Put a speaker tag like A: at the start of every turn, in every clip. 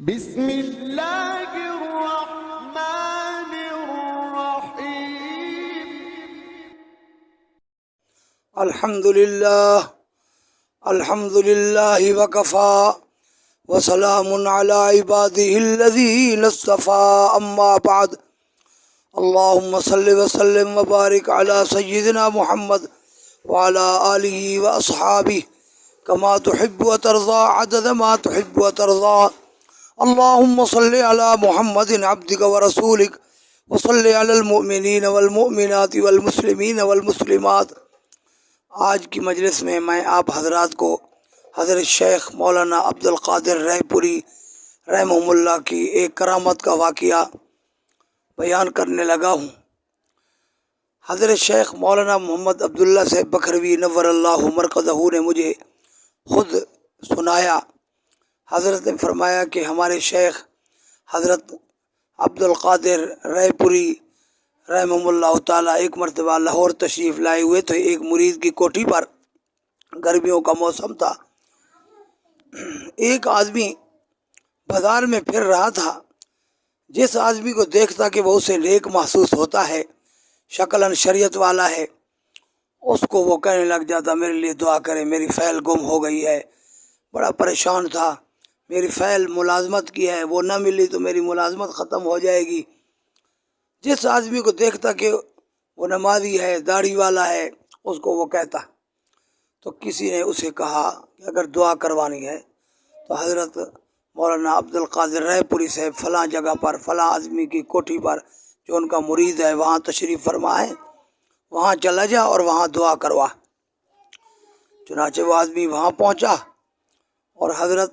A: بسم اللہ الرحمن الرحیم
B: الحمد للہ وکفا وسلام علی عباده الذین اصطفى اما بعد اللهم صل وسلم وبارک علی سیدنا محمد وعلى آلہ واصحابہ کما تحب وترضى عدد ما تحب وترضى اللهم صل على محمد عبدك ورسولك وصل على المؤمنین والمؤمنات والمسلمین والمسلمات۔ آج کی مجلس میں میں آپ حضرات کو حضرت شیخ مولانا عبد القادر رائے پوری رحمہ اللہ کی ایک کرامت کا واقعہ بیان کرنے لگا ہوں۔ حضرت شیخ مولانا محمد عبداللہ سے بکھروی نور اللہ مرقدہ نے مجھے خود سنایا۔ حضرت نے فرمایا کہ ہمارے شیخ حضرت عبد القادر رائے پوری رحمہ اللہ تعالیٰ ایک مرتبہ لاہور تشریف لائے ہوئے تھے۔ ایک مرید کی کوٹھی پر گرمیوں کا موسم تھا۔ ایک آدمی بازار میں پھر رہا تھا۔ جس آدمی کو دیکھتا کہ وہ اسے نیک محسوس ہوتا ہے، شکلاً شریعت والا ہے، اس کو وہ کہنے لگ جاتا میرے لیے دعا کرے، میری فائل گم ہو گئی ہے۔ بڑا پریشان تھا، میری فائل ملازمت کی ہے، وہ نہ ملی تو میری ملازمت ختم ہو جائے گی۔ جس آدمی کو دیکھتا کہ وہ نمازی ہے، داڑھی والا ہے، اس کو وہ کہتا۔ تو کسی نے اسے کہا کہ اگر دعا کروانی ہے تو حضرت مولانا عبد القادر رائے پوری صاحب فلاں جگہ پر فلاں آدمی کی کوٹھی پر جو ان کا مرید ہے وہاں تشریف فرما ہے، وہاں چلا جا اور وہاں دعا کروا۔ چنانچہ وہ آدمی وہاں پہنچا اور حضرت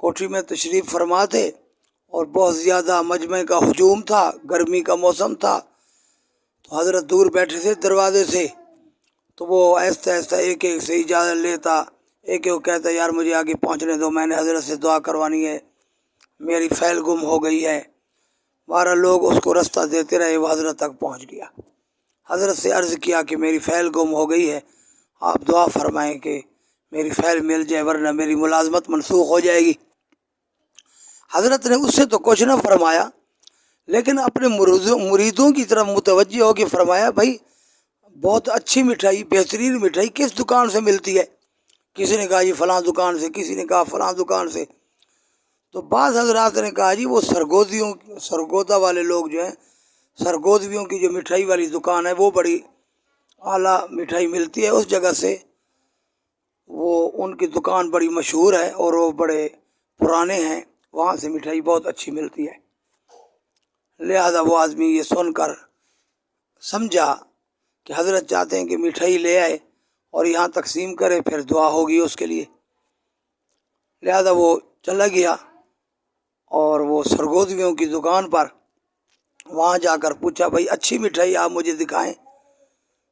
B: کوٹھی میں تشریف فرما تھے اور بہت زیادہ مجمع کا ہجوم تھا، گرمی کا موسم تھا۔ تو حضرت دور بیٹھے تھے دروازے سے، تو وہ آہستہ آہستہ ایک ایک سے اجازت لیتا، ایک ایک کہتا یار مجھے آگے پہنچنے دو، میں نے حضرت سے دعا کروانی ہے، میری فائل گم ہو گئی ہے۔ 12 لوگ اس کو رستہ دیتے رہے، وہ حضرت تک پہنچ گیا۔ حضرت سے عرض کیا کہ میری فائل گم ہو گئی ہے، آپ دعا فرمائیں کہ میری فائل مل جائے ورنہ میری ملازمت منسوخ ہو جائے گی۔ حضرت نے اس سے تو کچھ نہ فرمایا، لیکن اپنے مریدوں کی طرف متوجہ ہو کے فرمایا بھائی بہت اچھی مٹھائی، بہترین مٹھائی کس دکان سے ملتی ہے؟ کسی نے کہا جی فلاں دکان سے، کسی نے کہا فلاں دکان سے۔ تو بعض حضرات نے کہا جی وہ سرگودا والے لوگ جو ہیں، سرگودویوں کی جو مٹھائی والی دکان ہے وہ بڑی اعلیٰ مٹھائی ملتی ہے، اس جگہ سے وہ ان کی دکان بڑی مشہور ہے اور وہ بڑے پرانے ہیں، وہاں سے مٹھائی بہت اچھی ملتی ہے۔ لہذا وہ آدمی یہ سن کر سمجھا کہ حضرت چاہتے ہیں کہ مٹھائی لے آئے اور یہاں تقسیم کرے، پھر دعا ہوگی اس کے لیے۔ لہذا وہ چلا گیا اور وہ سرگودویوں کی دکان پر وہاں جا کر پوچھا بھائی اچھی مٹھائی آپ مجھے دکھائیں،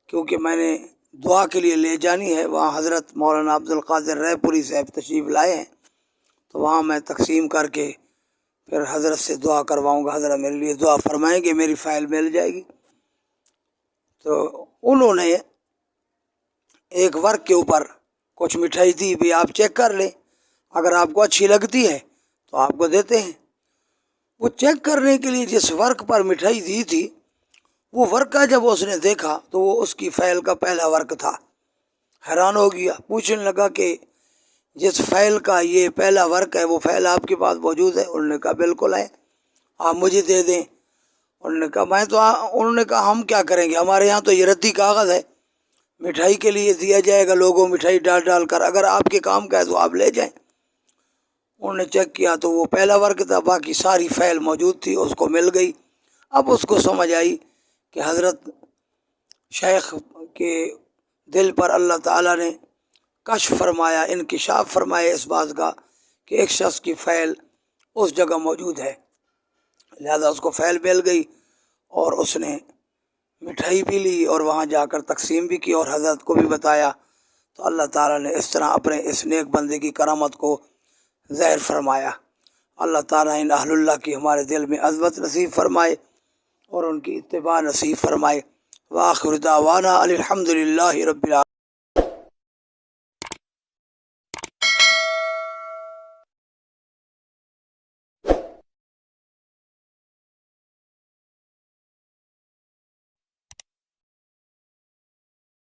B: کیونکہ میں نے دعا کے لیے لے جانی ہے۔ وہاں حضرت مولانا عبد القادر رائے پوری صاحب تشریف لائے ہیں، تو وہاں میں تقسیم کر کے پھر حضرت سے دعا کرواؤں گا، حضرت میرے لیے دعا فرمائیں گے، میری فائل مل جائے گی۔ تو انہوں نے ایک ورق کے اوپر کچھ مٹھائی دی، بھی آپ چیک کر لیں، اگر آپ کو اچھی لگتی ہے تو آپ کو دیتے ہیں۔ وہ چیک کرنے کے لیے جس ورق پر مٹھائی دی تھی، وہ ورقہ جب اس نے دیکھا تو وہ اس کی فائل کا پہلا ورق تھا۔ حیران ہو گیا، پوچھنے لگا کہ جس فائل کا یہ پہلا ورق ہے وہ فائل آپ کے پاس موجود ہے؟ انہوں نے کہا بالکل ہے، آپ مجھے دے دیں۔ انہوں نے کہا ہم کیا کریں گے، ہمارے یہاں تو یہ رتی کاغذ ہے، مٹھائی کے لیے دیا جائے گا لوگوں مٹھائی ڈال ڈال کر، اگر آپ کے کام کا ہے تو آپ لے جائیں۔ انہوں نے چیک کیا تو وہ پہلا ورق تھا، باقی ساری فائل موجود تھی، اس کو مل گئی۔ اب اس کو سمجھ آئی کہ حضرت شیخ کے دل پر اللہ تعالیٰ نے کشف فرمایا، انکشاف فرمایا اس بات کا کہ ایک شخص کی فائل اس جگہ موجود ہے۔ لہذا اس کو فائل مل گئی اور اس نے مٹھائی بھی لی اور وہاں جا کر تقسیم بھی کی اور حضرت کو بھی بتایا۔ تو اللہ تعالیٰ نے اس طرح اپنے اس نیک بندے کی کرامت کو ظاہر فرمایا۔ اللہ تعالیٰ ان اہل اللہ کی ہمارے دل میں عظمت نصیب فرمائے اور ان کی اتباع نصیب فرمائے۔ وآخر دعوانا الحمد للہ رب العالمین۔